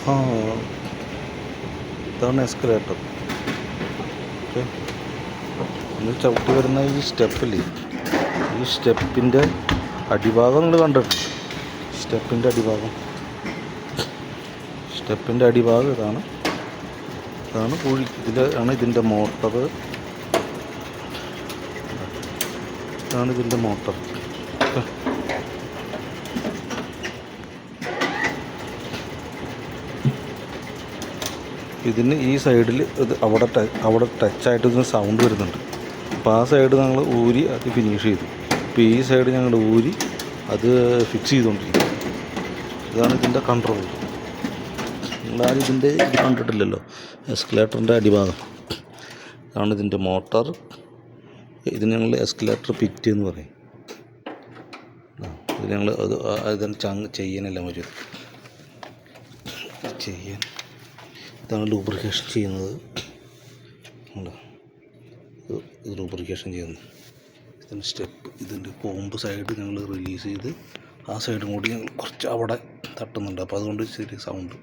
ആ ഇതാണ് escalator. Okay, നമ്മൾ ചവിട്ടി വരുന്ന ഈ സ്റ്റെപ്പില്ലേ, ഈ സ്റ്റെപ്പിൻ്റെ അടിഭാഗം നിങ്ങൾ കണ്ടിട്ടുണ്ട്. സ്റ്റെപ്പിൻ്റെ അടിഭാഗം ഇതാണ് കുഴി. ഇതിലാണ് ഇതിൻ്റെ മോട്ടർ. ഇതാണ് ഇതിൻ്റെ മോട്ടർ. ഓക്കെ, ഇതിന് ഈ സൈഡിൽ ഇത് അവിടെ ടച്ചായിട്ട് ഇതിന് സൗണ്ട് വരുന്നുണ്ട്. അപ്പോൾ ആ സൈഡ് ഞങ്ങൾ ഊരി അത് ഫിനിഷ് ചെയ്തു. ഇപ്പോൾ ഈ സൈഡ് ഞങ്ങൾ ഊരി അത് ഫിക്സ് ചെയ്തുകൊണ്ടിരിക്കും. ഇതാണ് ഇതിൻ്റെ കൺട്രോൾ. നിങ്ങളാരും ഇതിൻ്റെ ഇത് കണ്ടിട്ടില്ലല്ലോ, എസ്കലേറ്ററിൻ്റെ അടിഭാഗം. ഇതാണ് ഇതിൻ്റെ മോട്ടർ. ഇതിന് ഞങ്ങൾ എസ്കലേറ്റർ പിറ്റ് എന്ന് പറയും. ഇത് ഞങ്ങൾ ഇതിന് ചെയ്യാനെല്ലാം വരും. ഇതാണ് ലൂബ്രിക്കേഷൻ ചെയ്യുന്നത്. ഇത് ലൂബ്രിക്കേഷൻ ചെയ്യുന്നത്. ഇതിൻ്റെ സ്റ്റെപ്പ്, ഇതിൻ്റെ കോമ്പ് സൈഡ് ഞങ്ങൾ റിലീസ് ചെയ്ത് ആ സൈഡും കൂടി ഞങ്ങൾ കുറച്ച് അവിടെ തട്ടുന്നുണ്ട്. അപ്പോൾ അതുകൊണ്ട് ചെറിയ സൗണ്ട്.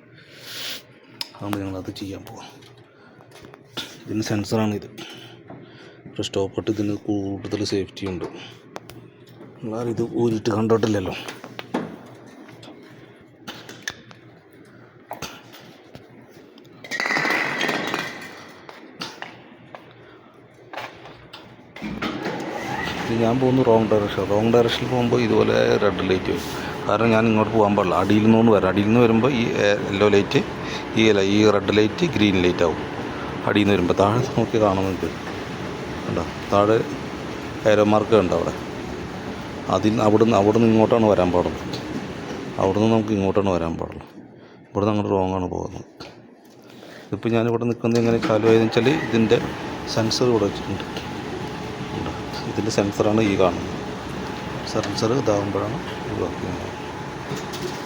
അതുകൊണ്ട് ഞങ്ങളത് ചെയ്യാൻ പോകാം. ഇതിന് സെൻസറാണിത്. ഇപ്പോൾ സ്റ്റോപ്പിട്ട് ഇതിന് കൂടുതൽ സേഫ്റ്റി ഉണ്ട്. നിങ്ങളാരും ഇത് ഊരിയിട്ട് കണ്ടിട്ടില്ലല്ലോ. ഞാൻ പോകുന്നു റോങ് ഡയറക്ഷനിൽ പോകുമ്പോൾ ഇതുപോലെ റെഡ് ലൈറ്റ് വരും. കാരണം ഞാൻ ഇങ്ങോട്ട് പോകാൻ പാടില്ല. അടിയിൽ നിന്നുകൊണ്ട് വരാം. അടിയിൽ നിന്ന് വരുമ്പോൾ ഈ യെല്ലോ ലൈറ്റ്, ഈ റെഡ് ലൈറ്റ് ഗ്രീൻ ലൈറ്റ് ആവും. അടിയിൽ നിന്ന് വരുമ്പോൾ താഴെ നോക്കി കാണുന്നുണ്ട്. കണ്ടോ, താഴെ ഏരോ മാർക്ക് കണ്ടോ അവിടെ. അവിടെ നിന്ന് ഇങ്ങോട്ടാണ് വരാൻ പാടുള്ളത്. അവിടെ നിന്ന് നമുക്ക് ഇങ്ങോട്ടാണ് വരാൻ പാടുള്ളൂ. ഇവിടെ നിന്ന് അങ്ങോട്ട് റോങ്ങാണ് പോകുന്നത്. ഇപ്പോൾ ഞാനിവിടെ നിൽക്കുന്നത് എങ്ങനെ ചാലു ആയതെന്ന് വെച്ചാൽ ഇതിൻ്റെ സെൻസർ ഇവിടെ വെച്ചിട്ടുണ്ട്. ഇതിൻ്റെ സെൻസറാണ് ഈ കാണുന്നത്. സെൻസർ ഇതാകുമ്പോഴാണ് ഇത് വർക്ക് ചെയ്യുന്നത്.